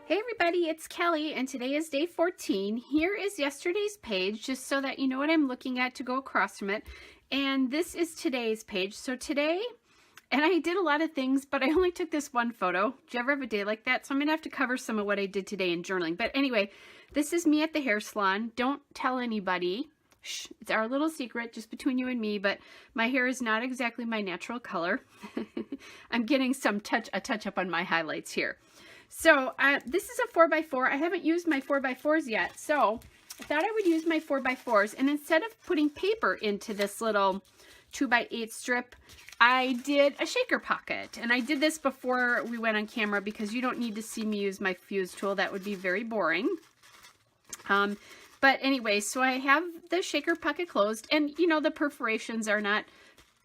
Hey everybody, it's Kelly and today is day 14. Here is yesterday's page just so that you know what I'm looking at to go across from it. And this is today's page. So today, and I did a lot of things, but I only took this one photo. Do you ever have a day like that? So I'm going to have to cover some of what I did today in journaling. But anyway, this is me at the hair salon. Don't tell anybody. Shh, it's our little secret just between you and me, but my hair is not exactly my natural color. I'm getting a touch up on my highlights here. So this is a 4x4. I haven't used my 4x4s yet, so I thought I would use my 4x4s, and instead of putting paper into this little 2x8 strip, I did a shaker pocket. And I did this before we went on camera because you don't need to see me use my fuse tool. That would be very boring. But anyway, so I have the shaker pocket closed, and you know, the perforations are not,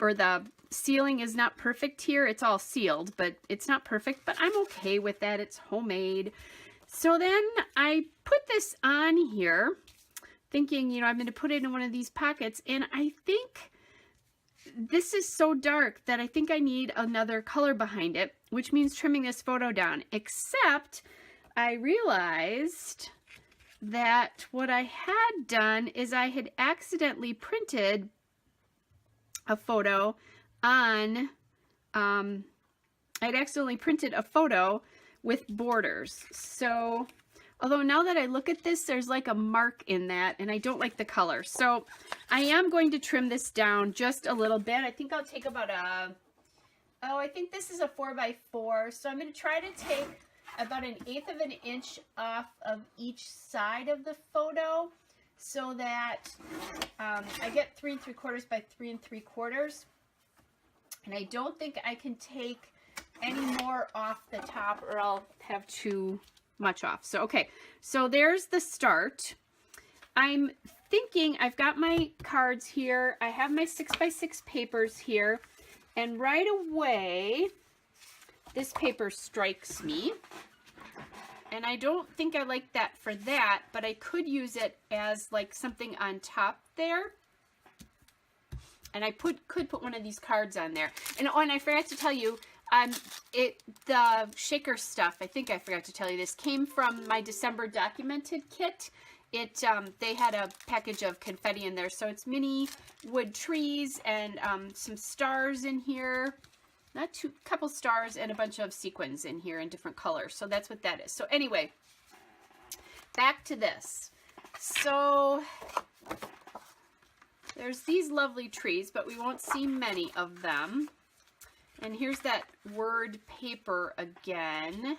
or the sealing is not perfect here. It's all sealed, but it's not perfect, but I'm okay with that. It's homemade. So then I put this on here thinking, you know, I'm going to put it in one of these pockets, and I think this is so dark that I think I need another color behind it, which means trimming this photo down, except I realized that what I had done is I had accidentally printed a photo on, I'd accidentally printed a photo with borders. So, although now that I look at this, there's like a mark in that, and I don't like the color. So, I am going to trim this down just a little bit. I think I'll take about I think this is a 4x4. So, I'm going to try to take about 1/8 of an inch off of each side of the photo so that I get 3 3/4 by 3 3/4. And I don't think I can take any more off the top or I'll have too much off. So, okay, so there's the start. I'm thinking I've got my cards here. I have my 6x6 papers here. And right away, this paper strikes me. And I don't think I like that for that, but I could use it as like something on top there. And I could put one of these cards on there. And I forgot to tell you, the shaker stuff, I think I forgot to tell you this, came from my December documented kit. They had a package of confetti in there. So it's mini wood trees and some stars in here. Couple stars and a bunch of sequins in here in different colors. So that's what that is. So anyway, back to this. So there's these lovely trees, but we won't see many of them. And here's that word paper again.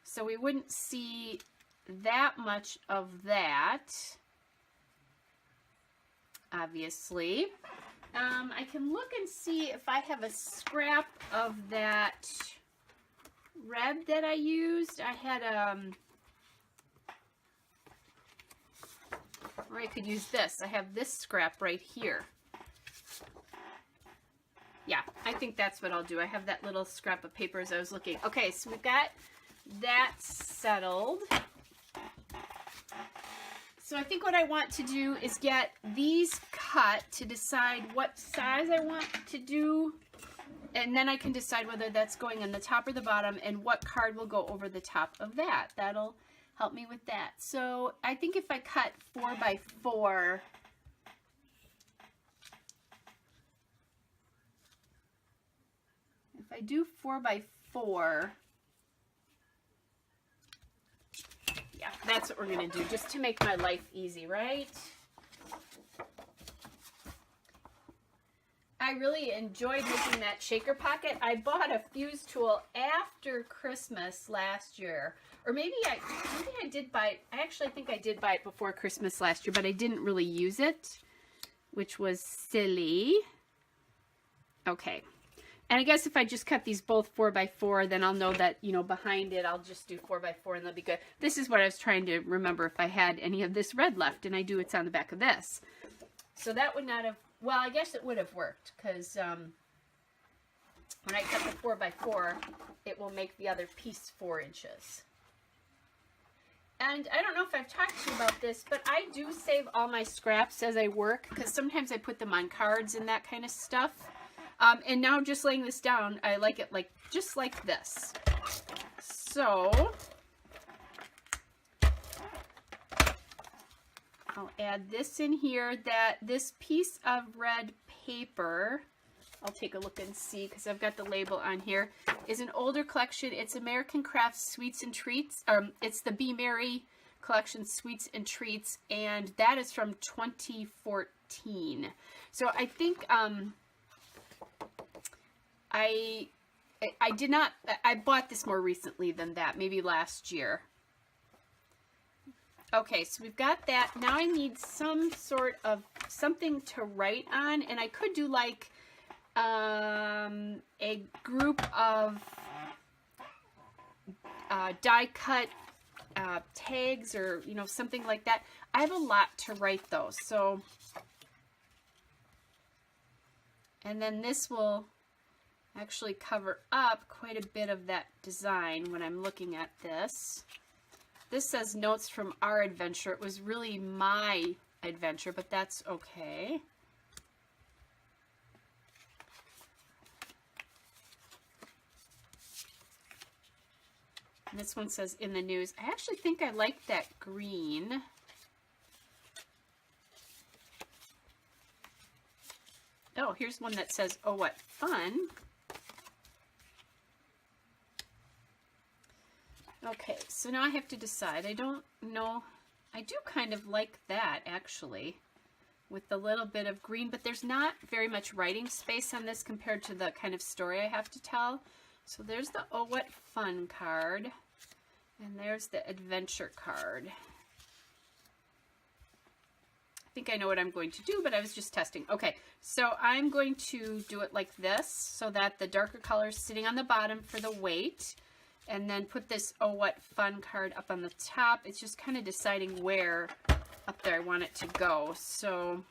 So we wouldn't see that much of that, obviously. I can look and see if I have a scrap of that red that I used. I had or I could use this. I have this scrap right here. Yeah, I think that's what I'll do. I have that little scrap of paper as I was looking. Okay, so we've got that settled. So I think what I want to do is get these cut to decide what size I want to do, and then I can decide whether that's going on the top or the bottom and what card will go over the top of that. That'll help me with that. So I think if I cut 4x4, if I do 4x4, yeah, that's what we're going to do, just to make my life easy, right? I really enjoyed making that shaker pocket. I bought a fuse tool after Christmas last year. Or maybe I did buy it. I actually think I did buy it before Christmas last year, but I didn't really use it, which was silly. Okay. And I guess if I just cut these both 4x4, then I'll know that, you know, behind it, I'll just do 4x4 and they'll be good. This is what I was trying to remember if I had any of this red left, and I do, it's on the back of this. So that would not have, well, I guess it would have worked, because when I cut the 4x4, it will make the other piece 4 inches. And I don't know if I've talked to you about this, but I do save all my scraps as I work, because sometimes I put them on cards and that kind of stuff. And now just laying this down, I like it like just like this. So I'll add this in here, that this piece of red paper, I'll take a look and see because I've got the label on here, is an older collection. It's American Crafts Sweets and Treats. It's the Be Merry collection, Sweets and Treats, and that is from 2014. So I think I bought this more recently than that, maybe last year. Okay, so we've got that. Now I need some sort of something to write on, and I could do like a group of die cut tags, or you know, something like that. I have a lot to write though, so, and then this will actually cover up quite a bit of that design when I'm looking at this. This says notes from our adventure. It was really my adventure, but that's okay. And this one says in the news. I actually think I like that green. Oh, here's one that says, "Oh, what fun." Okay, so now I have to decide. I don't know. I do kind of like that, actually, with the little bit of green, but there's not very much writing space on this compared to the kind of story I have to tell. So there's the "Oh, what fun" card, and there's the adventure card. I think I know what I'm going to do, but I was just testing. Okay, so I'm going to do it like this, so that the darker color is sitting on the bottom for the weight. And then put this "Oh, what fun" card up on the top. It's just kind of deciding where up there I want it to go. So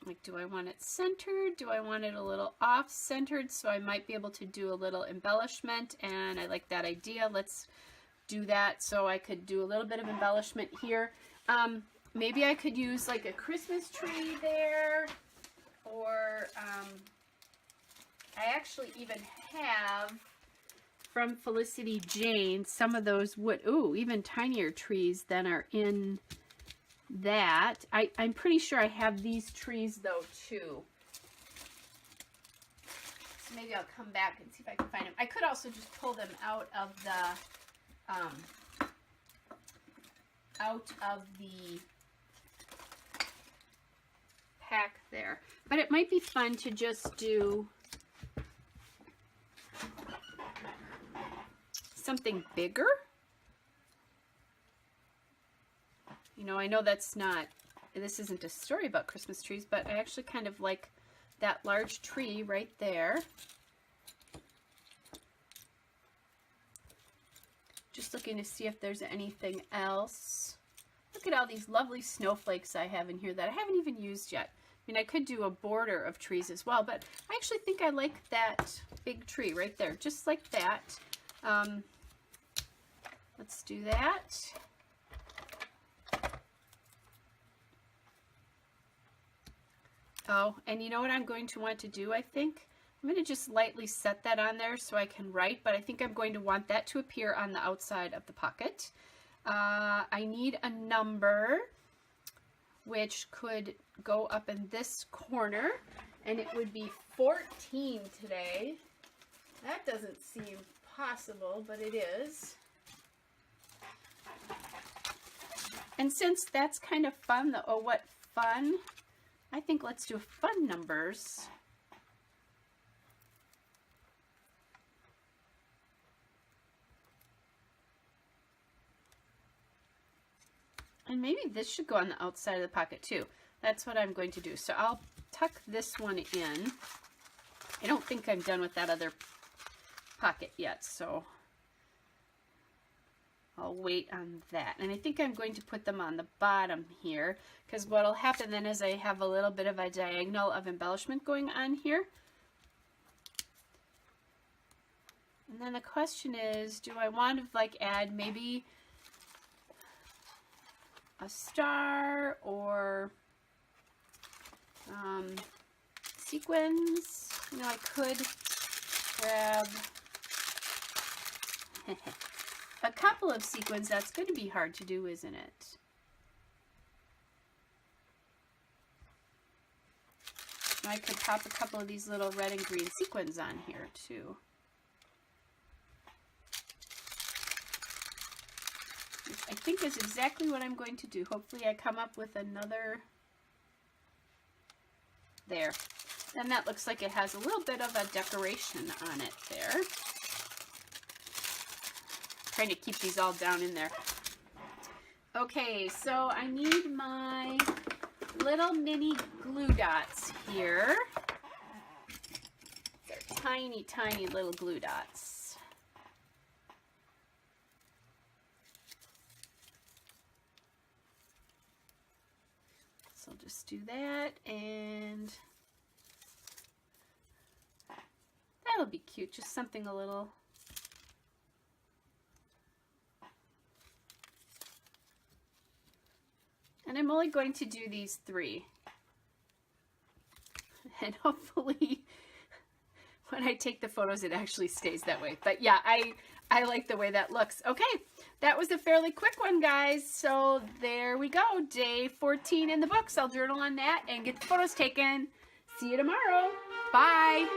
like, do I want it centered? Do I want it a little off-centered? So I might be able to do a little embellishment, and I like that idea. Let's do that. So I could do a little bit of embellishment here. Maybe I could use like a Christmas tree there. Or I actually even have from Felicity Jane some of those wood, ooh, even tinier trees than are in that. I'm pretty sure I have these trees though too. So maybe I'll come back and see if I can find them. I could also just pull them out of the pack there. But it might be fun to just do something bigger. You know, I know that's not, this isn't a story about Christmas trees, but I actually kind of like that large tree right there. Just looking to see if there's anything else. Look at all these lovely snowflakes I have in here that I haven't even used yet. I mean, I could do a border of trees as well, but I actually think I like that big tree right there, just like that. Let's do that. Oh, and you know what I'm going to want to do, I think? I'm going to just lightly set that on there so I can write, but I think I'm going to want that to appear on the outside of the pocket. I need a number, which could go up in this corner, and it would be 14 today. That doesn't seem possible, but it is. And since that's kind of fun, the "Oh, what fun," I think let's do fun numbers. And maybe this should go on the outside of the pocket too. That's what I'm going to do. So I'll tuck this one in. I don't think I'm done with that other pocket yet, so I'll wait on that. And I think I'm going to put them on the bottom here, because what'll happen then is I have a little bit of a diagonal of embellishment going on here. And then the question is, do I want to like add maybe a star or sequins? You know, I could grab A couple of sequins, that's going to be hard to do, isn't it? I could pop a couple of these little red and green sequins on here too. Which I think is exactly what I'm going to do. Hopefully I come up with another. There. And that looks like it has a little bit of a decoration on it there. Trying to keep these all down in there. Okay, so I need my little mini glue dots here. They're tiny, tiny little glue dots. So I'll just do that, and that'll be cute, just something a little. And I'm only going to do these 3. And hopefully when I take the photos it actually stays that way. But yeah, I like the way that looks. Okay, that was a fairly quick one, guys. So there we go. Day 14 in the books. I'll journal on that and get the photos taken. See you tomorrow. Bye.